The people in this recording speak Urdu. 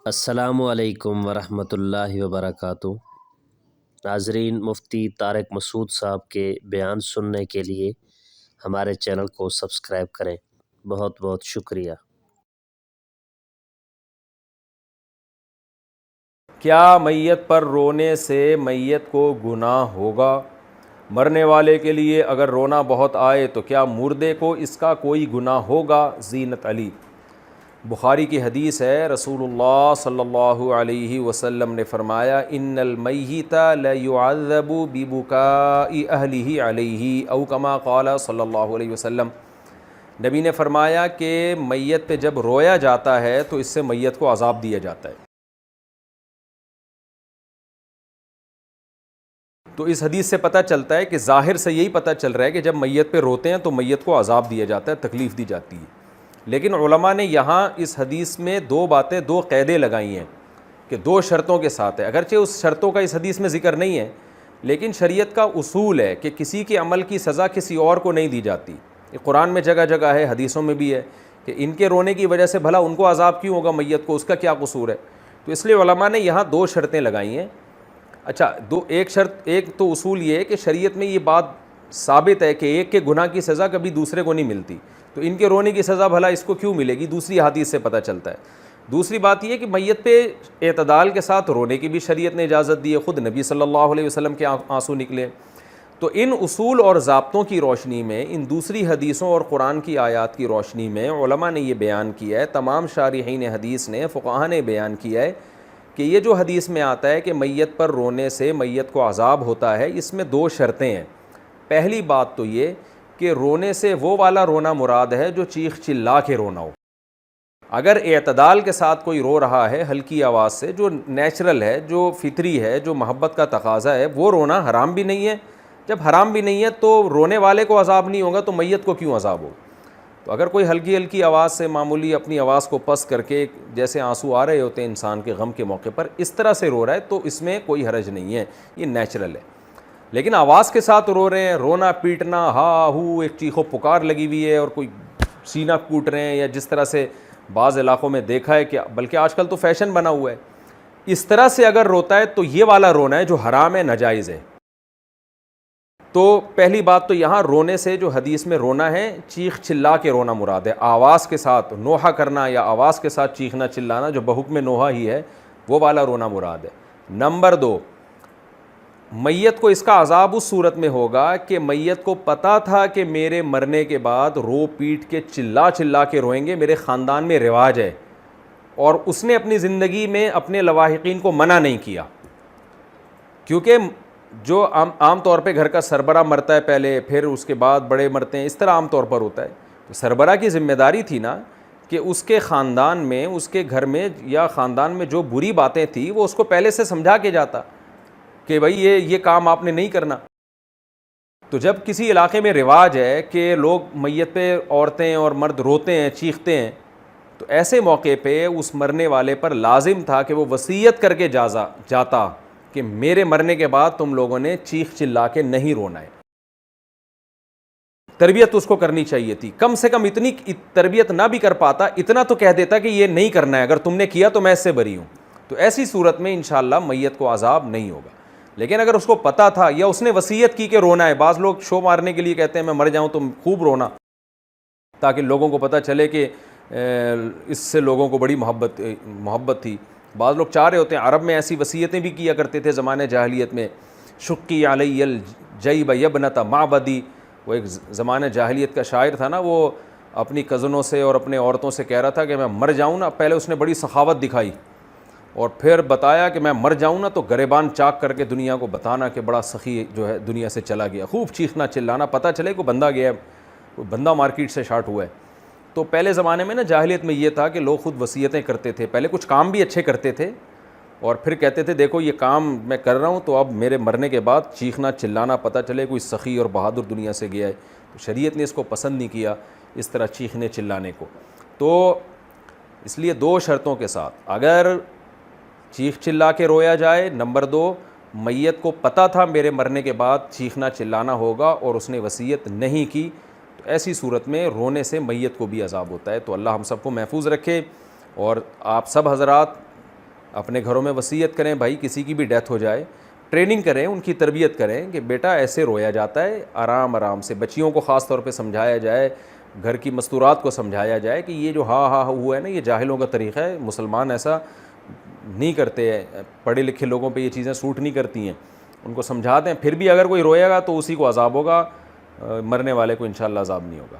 السلام علیکم ورحمۃ اللہ وبرکاتہ۔ ناظرین، مفتی طارق مسعود صاحب کے بیان سننے کے لیے ہمارے چینل کو سبسکرائب کریں۔ بہت بہت شکریہ۔ کیا میت پر رونے سے میت کو گناہ ہوگا؟ مرنے والے کے لیے اگر رونا بہت آئے تو کیا مردے کو اس کا کوئی گناہ ہوگا؟ زینت علی۔ بخاری کی حدیث ہے، رسول اللہ صلی اللہ علیہ وسلم نے فرمایا، ان المیت لیعذب ببکاء اہلہ علیہ، او کما قال صلی اللہ علیہ وسلم۔ نبی نے فرمایا کہ میت پہ جب رویا جاتا ہے تو اس سے میت کو عذاب دیا جاتا ہے۔ تو اس حدیث سے پتہ چلتا ہے کہ ظاہر سے یہی پتہ چل رہا ہے کہ جب میت پہ روتے ہیں تو میت کو عذاب دیا جاتا ہے، تکلیف دی جاتی ہے۔ لیکن علماء نے یہاں اس حدیث میں دو قیدیں لگائی ہیں کہ دو شرطوں کے ساتھ ہے۔ اگرچہ اس شرطوں کا اس حدیث میں ذکر نہیں ہے، لیکن شریعت کا اصول ہے کہ کسی کے عمل کی سزا کسی اور کو نہیں دی جاتی۔ یہ قرآن میں جگہ جگہ ہے، حدیثوں میں بھی ہے کہ ان کے رونے کی وجہ سے بھلا ان کو عذاب کیوں ہوگا، میت کو اس کا کیا قصور ہے؟ تو اس لیے علماء نے یہاں دو شرطیں لگائی ہیں۔ اچھا، ایک تو اصول یہ ہے کہ شریعت میں یہ بات ثابت ہے کہ ایک کے گناہ کی سزا کبھی دوسرے کو نہیں ملتی، تو ان کے رونے کی سزا بھلا اس کو کیوں ملے گی؟ دوسری حدیث سے پتہ چلتا ہے۔ دوسری بات یہ ہے کہ میت پہ اعتدال کے ساتھ رونے کی بھی شریعت نے اجازت دی ہے، خود نبی صلی اللہ علیہ وسلم کے آنسو نکلے۔ تو ان اصول اور ضابطوں کی روشنی میں، ان دوسری حدیثوں اور قرآن کی آیات کی روشنی میں علماء نے یہ بیان کیا ہے، تمام شارحین حدیث نے، فقہاء نے بیان کیا ہے کہ یہ جو حدیث میں آتا ہے کہ میت پر رونے سے میت کو عذاب ہوتا ہے، اس میں دو شرطیں ہیں۔ پہلی بات تو یہ کہ رونے سے وہ والا رونا مراد ہے جو چیخ چلا کے رونا ہو۔ اگر اعتدال کے ساتھ کوئی رو رہا ہے ہلکی آواز سے، جو نیچرل ہے، جو فطری ہے، جو محبت کا تقاضا ہے، وہ رونا حرام بھی نہیں ہے۔ جب حرام بھی نہیں ہے تو رونے والے کو عذاب نہیں ہوگا تو میت کو کیوں عذاب ہوگا؟ تو اگر کوئی ہلکی ہلکی آواز سے، معمولی اپنی آواز کو پس کر کے، جیسے آنسو آ رہے ہوتے ہیں انسان کے غم کے موقع پر، اس طرح سے رو رہا ہے تو اس میں کوئی حرج نہیں ہے، یہ نیچرل ہے۔ لیکن آواز کے ساتھ رو رہے ہیں، رونا پیٹنا، ہا ہو، ایک چیخو پکار لگی ہوئی ہے اور کوئی سینہ کوٹ رہے ہیں، یا جس طرح سے بعض علاقوں میں دیکھا ہے کہ بلکہ آج کل تو فیشن بنا ہوا ہے، اس طرح سے اگر روتا ہے تو یہ والا رونا ہے جو حرام ہے، ناجائز ہے۔ تو پہلی بات تو یہاں رونے سے جو حدیث میں رونا ہے، چیخ چلا کے رونا مراد ہے، آواز کے ساتھ نوحہ کرنا یا آواز کے ساتھ چیخنا چلانا جو بحکم نوحہ ہی ہے، وہ والا رونا مراد ہے۔ نمبر دو، میت کو اس کا عذاب اس صورت میں ہوگا کہ میت کو پتہ تھا کہ میرے مرنے کے بعد رو پیٹ کے چلا چلا کے روئیں گے، میرے خاندان میں رواج ہے، اور اس نے اپنی زندگی میں اپنے لواحقین کو منع نہیں کیا، کیونکہ جو عام طور پہ گھر کا سربراہ مرتا ہے پہلے، پھر اس کے بعد بڑے مرتے ہیں، اس طرح عام طور پر ہوتا ہے۔ تو سربراہ کی ذمہ داری تھی نا کہ اس کے خاندان میں، اس کے گھر میں یا خاندان میں جو بری باتیں تھیں وہ اس کو پہلے سے سمجھا کے جاتا کہ بھائی یہ کام آپ نے نہیں کرنا۔ تو جب کسی علاقے میں رواج ہے کہ لوگ میت پہ عورتیں اور مرد روتے ہیں، چیختے ہیں، تو ایسے موقع پہ اس مرنے والے پر لازم تھا کہ وہ وصیت کر کے جاتا کہ میرے مرنے کے بعد تم لوگوں نے چیخ چلا کے نہیں رونا ہے۔ تربیت اس کو کرنی چاہیے تھی، کم سے کم اتنی تربیت نہ بھی کر پاتا، اتنا تو کہہ دیتا کہ یہ نہیں کرنا ہے، اگر تم نے کیا تو میں اس سے بری ہوں۔ تو ایسی صورت میں انشاءاللہ میت کو عذاب نہیں ہوگا۔ لیکن اگر اس کو پتا تھا یا اس نے وصیت کی کہ رونا ہے، بعض لوگ شو مارنے کے لیے کہتے ہیں میں مر جاؤں تو خوب رونا، تاکہ لوگوں کو پتہ چلے کہ اس سے لوگوں کو بڑی محبت تھی۔ بعض لوگ چاہ رہے ہوتے ہیں، عرب میں ایسی وصیتیں بھی کیا کرتے تھے زمانے جاہلیت میں، شقی علی الجیب یبنۃ معبدی، وہ ایک زمانے جاہلیت کا شاعر تھا نا، وہ اپنی کزنوں سے اور اپنے عورتوں سے کہہ رہا تھا کہ میں مر جاؤں نا، پہلے اس نے بڑی سخاوت دکھائی اور پھر بتایا کہ میں مر جاؤں نا تو گریبان چاک کر کے دنیا کو بتانا کہ بڑا سخی جو ہے دنیا سے چلا گیا، خوب چیخنا چلانا، پتہ چلے کوئی بندہ گیا ہے، کوئی بندہ مارکیٹ سے شارٹ ہوا ہے۔ تو پہلے زمانے میں نا جاہلیت میں یہ تھا کہ لوگ خود وصیتیں کرتے تھے، پہلے کچھ کام بھی اچھے کرتے تھے اور پھر کہتے تھے دیکھو یہ کام میں کر رہا ہوں تو اب میرے مرنے کے بعد چیخنا چلانا پتہ چلے کوئی سخی اور بہادر دنیا سے گیا ہے۔ تو شریعت نے اس کو پسند نہیں کیا، اس طرح چیخنے چلانے کو۔ تو اس لیے دو شرطوں کے ساتھ اگر چیخ چلا کے رویا جائے، نمبر دو، میت کو پتہ تھا میرے مرنے کے بعد چیخنا چلانا ہوگا اور اس نے وصیت نہیں کی، تو ایسی صورت میں رونے سے میت کو بھی عذاب ہوتا ہے۔ تو اللہ ہم سب کو محفوظ رکھے، اور آپ سب حضرات اپنے گھروں میں وصیت کریں بھائی کسی کی بھی ڈیتھ ہو جائے, ٹریننگ کریں, ان کی تربیت کریں کہ بیٹا ایسے رویا جاتا ہے, آرام آرام سے. بچیوں کو خاص طور پہ سمجھایا جائے, گھر کی مستورات کو سمجھایا جائے کہ یہ جو ہاں ہاں ہوا ہے نا, یہ جاہلوں کا طریقہ ہے, مسلمان ایسا نہیں کرتے ہیں, پڑھے لکھے لوگوں پہ یہ چیزیں سوٹ نہیں کرتی ہیں. ان کو سمجھا دیں, پھر بھی اگر کوئی روئے گا تو اسی کو عذاب ہوگا, مرنے والے کو انشاءاللہ عذاب نہیں ہوگا.